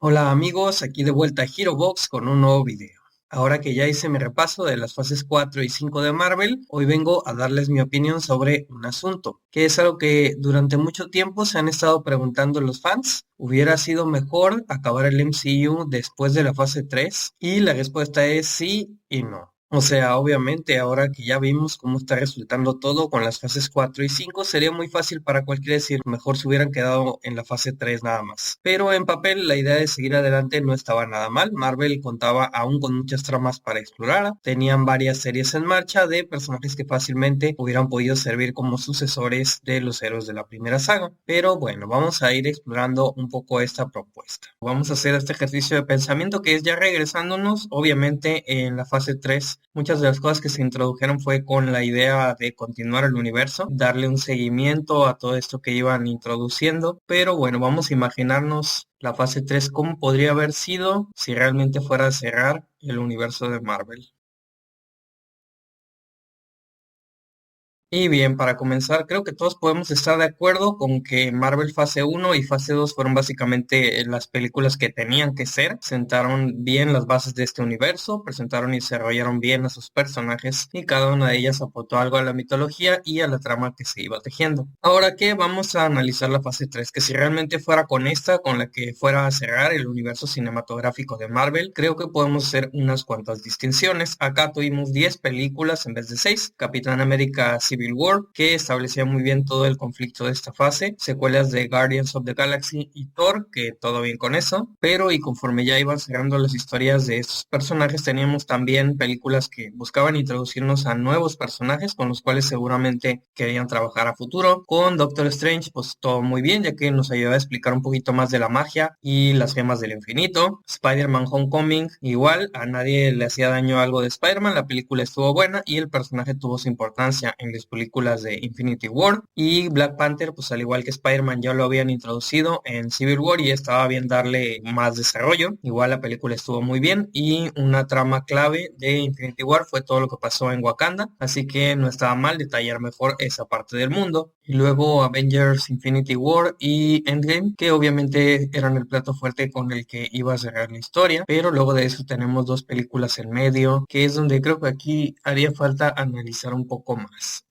Hola amigos, aquí de vuelta a HeroBox con un nuevo video. Ahora que ya hice mi repaso de las fases 4 y 5 de Marvel, hoy vengo a darles mi opinión sobre un asunto, que es algo que durante mucho tiempo se han estado preguntando los fans. ¿Hubiera sido mejor acabar el MCU después de la fase 3? Y la respuesta es sí y no. O sea, obviamente, ahora que ya vimos cómo está resultando todo con las fases 4 y 5, sería muy fácil para cualquiera decir, mejor se hubieran quedado en la fase 3 nada más. Pero en papel, la idea de seguir adelante no estaba nada mal. Marvel contaba aún con muchas tramas para explorar. Tenían varias series en marcha de personajes que fácilmente hubieran podido servir como sucesores de los héroes de la primera saga. Pero bueno, vamos a ir explorando un poco esta propuesta. Vamos a hacer este ejercicio de pensamiento que es ya regresándonos, obviamente, en la fase 3. Muchas de las cosas que se introdujeron fue con la idea de continuar el universo, darle un seguimiento a todo esto que iban introduciendo, pero bueno, vamos a imaginarnos la fase 3 cómo podría haber sido si realmente fuera a cerrar el universo de Marvel. Y bien, para comenzar, creo que todos podemos estar de acuerdo con que Marvel Fase 1 y Fase 2 fueron básicamente las películas que tenían que ser. Sentaron bien las bases de este universo, presentaron y desarrollaron bien a sus personajes y cada una de ellas aportó algo a la mitología y a la trama que se iba tejiendo. Ahora que vamos a analizar la Fase 3, que si realmente fuera con esta, con la que fuera a cerrar el universo cinematográfico de Marvel, creo que podemos hacer unas cuantas distinciones. Acá tuvimos 10 películas en vez de 6. Capitán América Civil War, que establecía muy bien todo el conflicto de esta fase, secuelas de Guardians of the Galaxy y Thor, que todo bien con eso, pero y conforme ya iban cerrando las historias de estos personajes, teníamos también películas que buscaban introducirnos a nuevos personajes con los cuales seguramente querían trabajar a futuro. Con Doctor Strange, pues todo muy bien, ya que nos ayudaba a explicar un poquito más de la magia y las gemas del infinito. Spider-Man Homecoming, igual, a nadie le hacía daño algo de Spider-Man, la película estuvo buena y el personaje tuvo su importancia en la películas de Infinity War. Y Black Panther, pues al igual que Spider-Man ya lo habían introducido en Civil War y estaba bien darle más desarrollo. Igual la película estuvo muy bien y una trama clave de Infinity War fue todo lo que pasó en Wakanda, así que no estaba mal detallar mejor esa parte del mundo. Y luego Avengers Infinity War y Endgame, que obviamente eran el plato fuerte con el que iba a cerrar la historia, pero luego de eso tenemos dos películas en medio, que es donde creo que aquí haría falta analizar un poco más.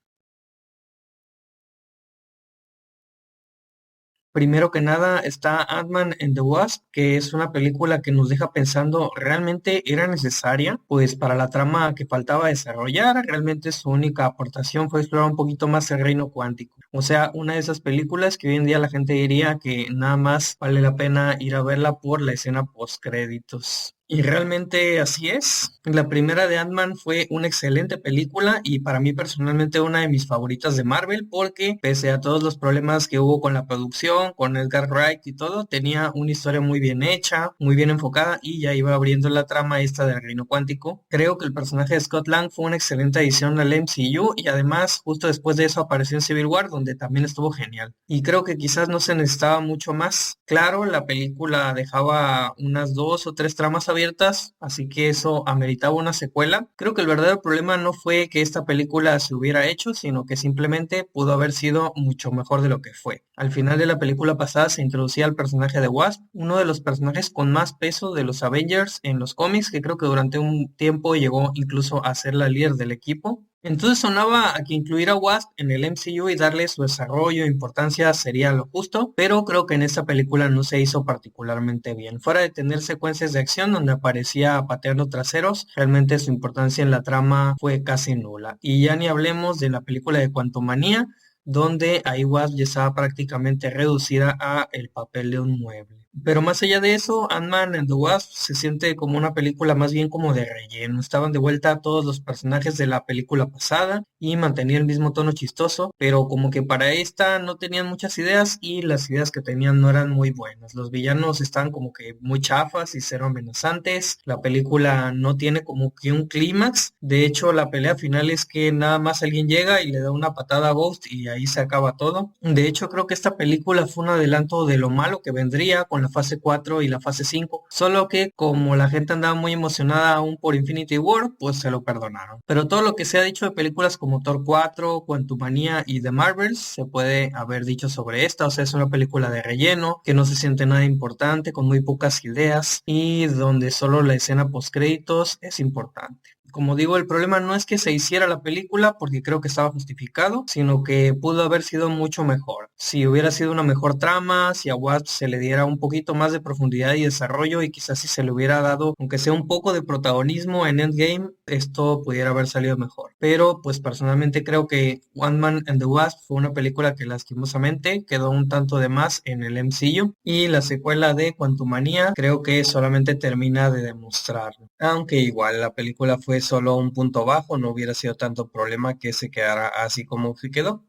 Primero que nada está Ant-Man and the Wasp, que es una película que nos deja pensando, ¿realmente era necesaria? Pues para la trama que faltaba desarrollar, realmente su única aportación fue explorar un poquito más el reino cuántico. O sea, una de esas películas que hoy en día la gente diría que nada más vale la pena ir a verla por la escena post créditos. Y realmente así es. La primera de Ant-Man fue una excelente película y para mí personalmente una de mis favoritas de Marvel porque pese a todos los problemas que hubo con la producción, con Edgar Wright y todo, tenía una historia muy bien hecha, muy bien enfocada y ya iba abriendo la trama esta del reino cuántico. Creo que el personaje de Scott Lang fue una excelente adición al MCU y además justo después de eso apareció en Civil War donde también estuvo genial. Y creo que quizás no se necesitaba mucho más. Claro, la película dejaba unas dos o tres tramas abiertas, así que eso ameritaba una secuela. Creo que el verdadero problema no fue que esta película se hubiera hecho, sino que simplemente pudo haber sido mucho mejor de lo que fue. Al final de la película pasada se introducía el personaje de Wasp, uno de los personajes con más peso de los Avengers en los cómics, que creo que durante un tiempo llegó incluso a ser la líder del equipo. Entonces sonaba a que incluir a Wasp en el MCU y darle su desarrollo e importancia sería lo justo, pero creo que en esta película no se hizo particularmente bien. Fuera de tener secuencias de acción donde aparecía pateando traseros, realmente su importancia en la trama fue casi nula. Y ya ni hablemos de la película de Quantumania, donde ahí Wasp ya estaba prácticamente reducida a el papel de un mueble. Pero más allá de eso, Ant-Man and the Wasp se siente como una película más bien como de relleno. Estaban de vuelta todos los personajes de la película pasada y mantenía el mismo tono chistoso, pero como que para esta no tenían muchas ideas y las ideas que tenían no eran muy buenas. Los villanos están como que muy chafas y cero amenazantes. La película no tiene como que un clímax. De hecho, la pelea final es que nada más alguien llega y le da una patada a Ghost y ahí se acaba todo. De hecho, creo que esta película fue un adelanto de lo malo que vendría con con la fase 4 y la fase 5, solo que como la gente andaba muy emocionada aún por Infinity War, pues se lo perdonaron. Pero todo lo que se ha dicho de películas como Thor 4, Quantumania y The Marvels se puede haber dicho sobre esta, o sea, es una película de relleno que no se siente nada importante, con muy pocas ideas y donde solo la escena post créditos es importante. Como digo, el problema no es que se hiciera la película porque creo que estaba justificado, sino que pudo haber sido mucho mejor. Si hubiera sido una mejor trama, si a Wasp se le diera un poquito más de profundidad y desarrollo y quizás si se le hubiera dado, aunque sea un poco de protagonismo en Endgame, esto pudiera haber salido mejor. Pero pues personalmente creo que Ant-Man and the Wasp fue una película que lastimosamente quedó un tanto de más en el MCU y la secuela de Quantumania creo que solamente termina de demostrarlo. Aunque igual la película fue solo un punto bajo, no hubiera sido tanto problema que se quedara así como se quedó.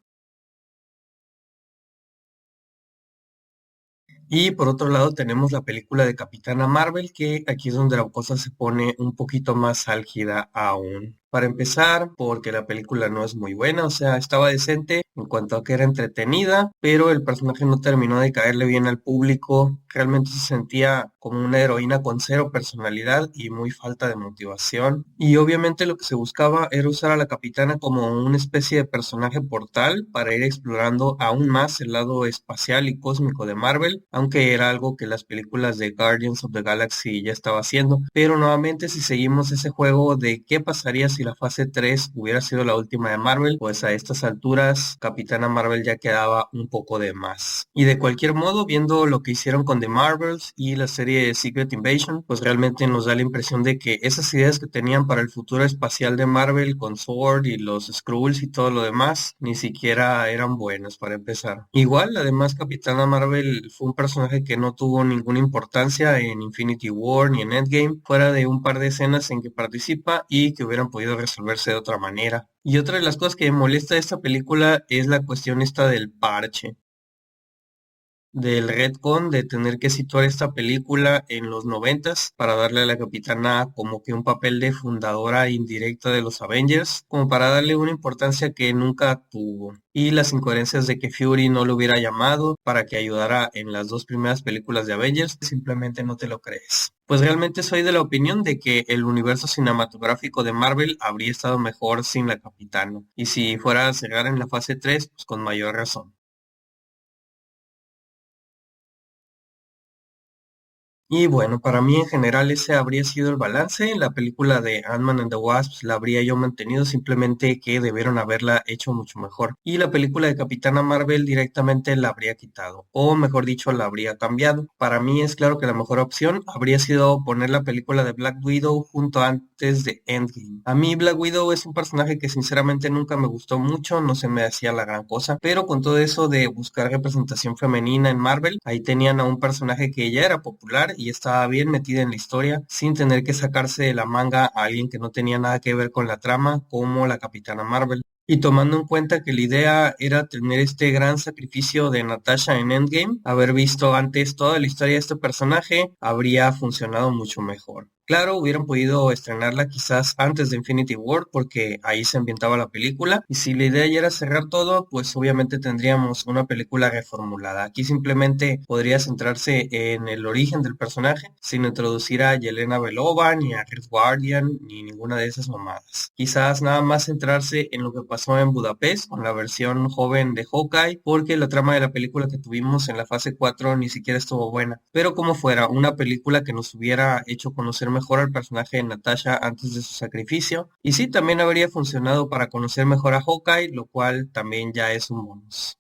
Y por otro lado tenemos la película de Capitana Marvel, que aquí es donde la cosa se pone un poquito más álgida aún. Para empezar, porque la película no es muy buena, o sea, estaba decente en cuanto a que era entretenida, pero el personaje no terminó de caerle bien al público, realmente se sentía como una heroína con cero personalidad y muy falta de motivación. Y obviamente lo que se buscaba era usar a la capitana como una especie de personaje portal para ir explorando aún más el lado espacial y cósmico de Marvel, aunque era algo que las películas de Guardians of the Galaxy ya estaba haciendo. Pero nuevamente si seguimos ese juego de qué pasaría si la fase 3 hubiera sido la última de Marvel, pues a estas alturas Capitana Marvel ya quedaba un poco de más. Y de cualquier modo, viendo lo que hicieron con The Marvels y la serie de Secret Invasion, pues realmente nos da la impresión de que esas ideas que tenían para el futuro espacial de Marvel con Sword y los Skrulls y todo lo demás, ni siquiera eran buenas para empezar. Igual, además, Capitana Marvel fue un personaje que no tuvo ninguna importancia en Infinity War ni en Endgame, fuera de un par de escenas en que participa y que hubieran podido resolverse de otra manera. Y otra de las cosas que me molesta de esta película es la cuestión esta del parche, del retcon de tener que situar esta película en los noventas para darle a la capitana como que un papel de fundadora indirecta de los Avengers, como para darle una importancia que nunca tuvo. Y las incoherencias de que Fury no lo hubiera llamado para que ayudara en las dos primeras películas de Avengers, simplemente no te lo crees. Pues realmente soy de la opinión de que el universo cinematográfico de Marvel habría estado mejor sin la capitana. Y si fuera a cerrar en la fase 3, pues con mayor razón. Y bueno, para mí en general ese habría sido el balance. La película de Ant-Man and the Wasp la habría yo mantenido, simplemente que debieron haberla hecho mucho mejor. Y la película de Capitana Marvel directamente la habría quitado, o mejor dicho, la habría cambiado. Para mí es claro que la mejor opción habría sido poner la película de Black Widow junto antes de Endgame. A mí Black Widow es un personaje que sinceramente nunca me gustó mucho, no se me hacía la gran cosa, pero con todo eso de buscar representación femenina en Marvel, ahí tenían a un personaje que ya era popular y estaba bien metida en la historia, sin tener que sacarse de la manga a alguien que no tenía nada que ver con la trama, como la Capitana Marvel. Y tomando en cuenta que la idea era tener este gran sacrificio de Natasha en Endgame, haber visto antes toda la historia de este personaje habría funcionado mucho mejor. Claro, hubieran podido estrenarla quizás antes de Infinity War porque ahí se ambientaba la película y si la idea ya era cerrar todo, pues obviamente tendríamos una película reformulada. Aquí simplemente podría centrarse en el origen del personaje sin introducir a Yelena Belova ni a Red Guardian ni ninguna de esas mamadas. Quizás nada más centrarse en lo que pasó en Budapest con la versión joven de Hawkeye porque la trama de la película que tuvimos en la fase 4 ni siquiera estuvo buena. Pero como fuera, una película que nos hubiera hecho conocer mejor al personaje de Natasha antes de su sacrificio. Y sí, también habría funcionado para conocer mejor a Hawkeye, lo cual también ya es un bonus.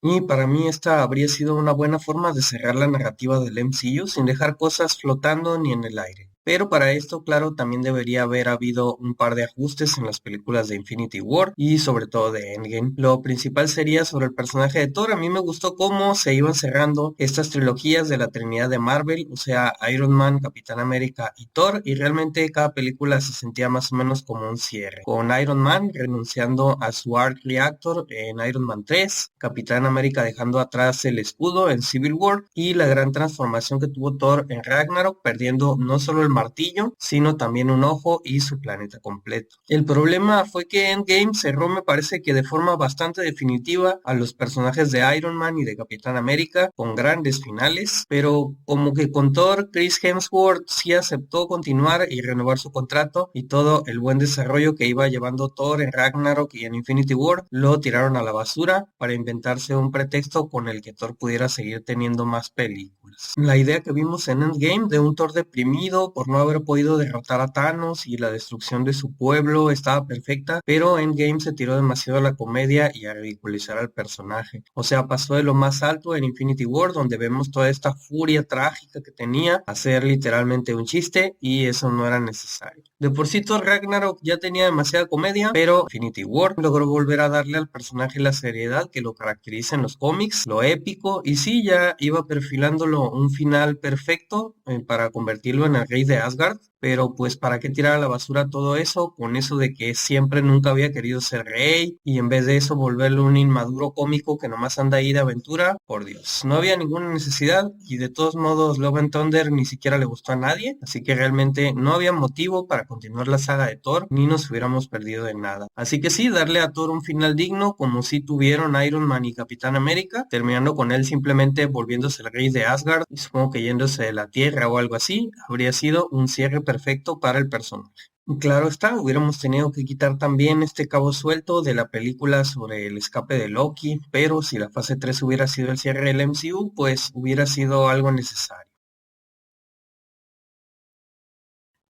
Y para mí esta habría sido una buena forma de cerrar la narrativa del MCU sin dejar cosas flotando ni en el aire. Pero para esto, claro, también debería haber habido un par de ajustes en las películas de Infinity War y sobre todo de Endgame. Lo principal sería sobre el personaje de Thor. A mí me gustó cómo se iban cerrando estas trilogías de la Trinidad de Marvel, o sea, Iron Man, Capitán América y Thor, y realmente cada película se sentía más o menos como un cierre. Con Iron Man renunciando a su Arc Reactor en Iron Man 3, Capitán América dejando atrás el escudo en Civil War y la gran transformación que tuvo Thor en Ragnarok, perdiendo no solo el martillo, sino también un ojo y su planeta completo. El problema fue que Endgame cerró, me parece que de forma bastante definitiva, a los personajes de Iron Man y de Capitán América con grandes finales, pero como que con Thor, Chris Hemsworth sí aceptó continuar y renovar su contrato, y todo el buen desarrollo que iba llevando Thor en Ragnarok y en Infinity War lo tiraron a la basura para inventarse un pretexto con el que Thor pudiera seguir teniendo más películas. La idea que vimos en Endgame de un Thor deprimido por no haber podido derrotar a Thanos y la destrucción de su pueblo estaba perfecta, pero Endgame se tiró demasiado a la comedia y a ridiculizar al personaje. O sea, pasó de lo más alto en Infinity War, donde vemos toda esta furia trágica que tenía, a ser literalmente un chiste, y eso no era necesario. De por sí Thor Ragnarok ya tenía demasiada comedia, pero Infinity War logró volver a darle al personaje la seriedad que lo caracteriza en los cómics, lo épico, y sí, ya iba perfilándolo un final perfecto para convertirlo en el rey de Asgard, pero pues para qué tirar a la basura todo eso, con eso de que siempre nunca había querido ser rey, y en vez de eso volverlo un inmaduro cómico que nomás anda ahí de aventura. Por Dios, no había ninguna necesidad, y de todos modos Love and Thunder ni siquiera le gustó a nadie, así que realmente no había motivo para continuar la saga de Thor, ni nos hubiéramos perdido de nada. Así que sí, darle a Thor un final digno, como si tuvieron Iron Man y Capitán América, terminando con él simplemente volviéndose el rey de Asgard, y supongo que yéndose de la Tierra o algo así, habría sido un cierre perfecto para el personaje. Claro está, hubiéramos tenido que quitar también este cabo suelto de la película sobre el escape de Loki, pero si la fase 3 hubiera sido el cierre del MCU, pues hubiera sido algo necesario.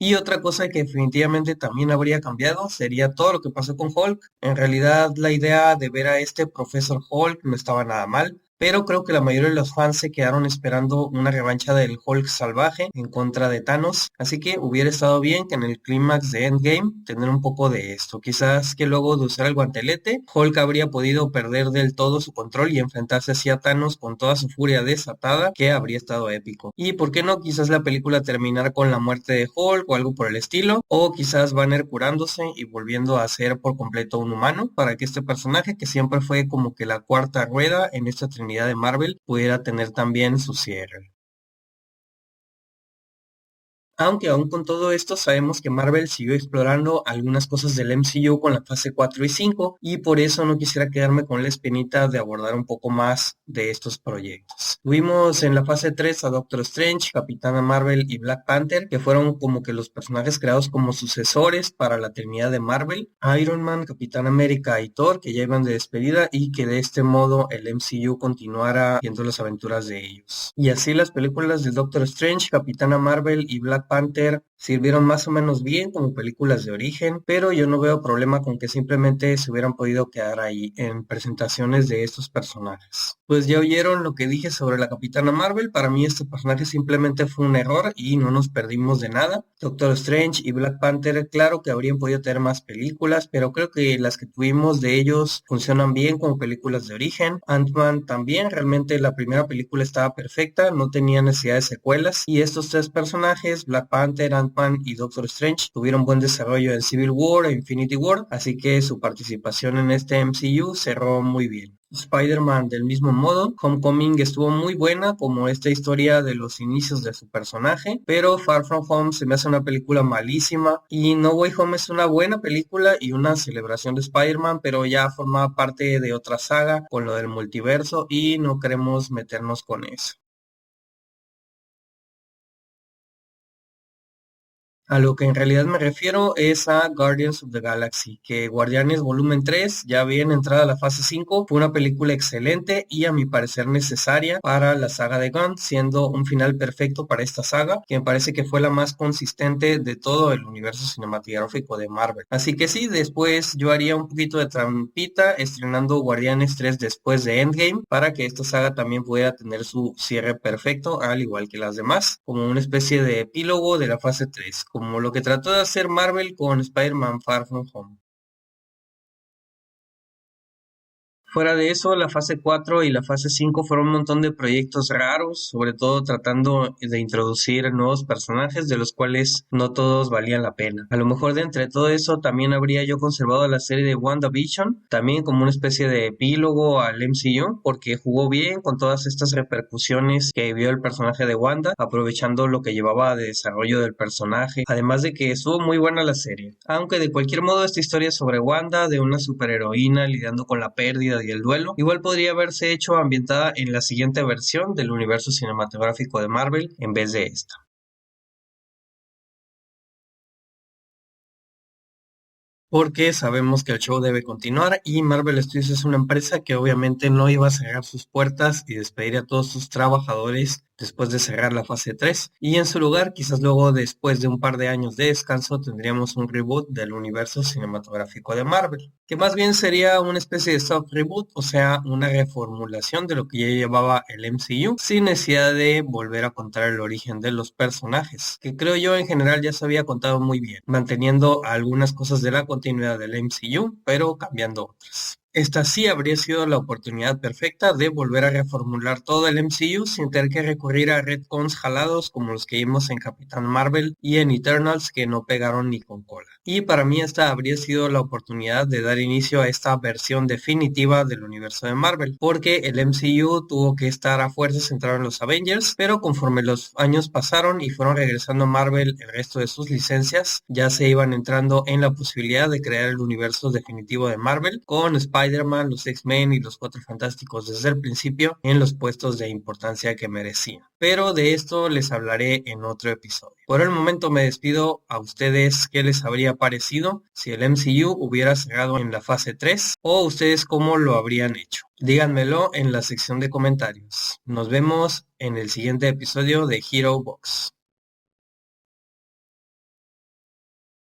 Y otra cosa que definitivamente también habría cambiado sería todo lo que pasó con Hulk. En realidad, la idea de ver a este Profesor Hulk no estaba nada mal, pero creo que la mayoría de los fans se quedaron esperando una revancha del Hulk salvaje en contra de Thanos, así que hubiera estado bien que en el clímax de Endgame tener un poco de esto. Quizás que luego de usar el guantelete, Hulk habría podido perder del todo su control y enfrentarse así a Thanos con toda su furia desatada, que habría estado épico. Y por qué no, quizás la película terminar con la muerte de Hulk o algo por el estilo, o quizás Banner curándose y volviendo a ser por completo un humano, para que este personaje, que siempre fue como que la cuarta rueda en esta trinidad de Marvel, pudiera tener también su cierre. Aunque aún con todo esto sabemos que Marvel siguió explorando algunas cosas del MCU con la fase 4 y 5, y por eso no quisiera quedarme con la espinita de abordar un poco más de estos proyectos. Tuvimos en la fase 3 a Doctor Strange, Capitana Marvel y Black Panther, que fueron como que los personajes creados como sucesores para la Trinidad de Marvel, Iron Man, Capitán América y Thor, que ya iban de despedida, y que de este modo el MCU continuara viendo las aventuras de ellos. Y así las películas de Doctor Strange, Capitana Marvel y Black Panther sirvieron más o menos bien como películas de origen, pero yo no veo problema con que simplemente se hubieran podido quedar ahí en presentaciones de estos personajes. Pues ya oyeron lo que dije sobre la Capitana Marvel. Para mí este personaje simplemente fue un error y no nos perdimos de nada. Doctor Strange y Black Panther, claro que habrían podido tener más películas, pero creo que las que tuvimos de ellos funcionan bien como películas de origen. Ant-Man también, realmente la primera película estaba perfecta, no tenía necesidad de secuelas, y estos tres personajes, Black Panther, Ant-Man y Doctor Strange, tuvieron buen desarrollo en Civil War e Infinity War, así que su participación en este MCU cerró muy bien. Spider-Man del mismo modo, Homecoming estuvo muy buena como esta historia de los inicios de su personaje, pero Far From Home se me hace una película malísima, y No Way Home es una buena película y una celebración de Spider-Man, pero ya formaba parte de otra saga con lo del multiverso y no queremos meternos con eso. A lo que en realidad me refiero es a Guardians of the Galaxy, que Guardianes Volumen 3, ya bien entrada a la fase 5, fue una película excelente y a mi parecer necesaria para la saga de Gunn, siendo un final perfecto para esta saga, que me parece que fue la más consistente de todo el universo cinematográfico de Marvel. Así que sí, después yo haría un poquito de trampita estrenando Guardianes 3 después de Endgame, para que esta saga también pudiera tener su cierre perfecto, al igual que las demás, como una especie de epílogo de la fase 3, como lo que trató de hacer Marvel con Spider-Man Far From Home. Fuera de eso, la fase 4 y la fase 5 fueron un montón de proyectos raros, sobre todo tratando de introducir nuevos personajes, de los cuales no todos valían la pena. A lo mejor de entre todo eso también habría yo conservado la serie de WandaVision, también como una especie de epílogo al MCU, porque jugó bien con todas estas repercusiones que vio el personaje de Wanda, aprovechando lo que llevaba de desarrollo del personaje, además de que estuvo muy buena la serie. Aunque de cualquier modo esta historia sobre Wanda, de una superheroína lidiando con la pérdida y el duelo, igual podría haberse hecho ambientada en la siguiente versión del universo cinematográfico de Marvel en vez de esta. Porque sabemos que el show debe continuar y Marvel Studios es una empresa que obviamente no iba a cerrar sus puertas y despedir a todos sus trabajadores después de cerrar la fase 3 y en su lugar quizás luego después de un par de años de descanso tendríamos un reboot del universo cinematográfico de Marvel, que más bien sería una especie de soft reboot, o sea, una reformulación de lo que ya llevaba el MCU sin necesidad de volver a contar el origen de los personajes, que creo yo en general ya se había contado muy bien, manteniendo algunas cosas de la continuidad del MCU, pero cambiando otras. Esta sí habría sido la oportunidad perfecta de volver a reformular todo el MCU sin tener que recurrir a retcons jalados como los que vimos en Capitán Marvel y en Eternals que no pegaron ni con cola. Y para mí esta habría sido la oportunidad de dar inicio a esta versión definitiva del universo de Marvel, porque el MCU tuvo que estar a fuerza centrado en los Avengers, pero conforme los años pasaron y fueron regresando a Marvel el resto de sus licencias, ya se iban entrando en la posibilidad de crear el universo definitivo de Marvel con Spider-Man, los X-Men y los Cuatro Fantásticos desde el principio en los puestos de importancia que merecían. Pero de esto les hablaré en otro episodio. Por el momento me despido. A ustedes, ¿qué les habría parecido si el MCU hubiera cerrado en la fase 3 o ustedes cómo lo habrían hecho? Díganmelo en la sección de comentarios. Nos vemos en el siguiente episodio de Hero Box.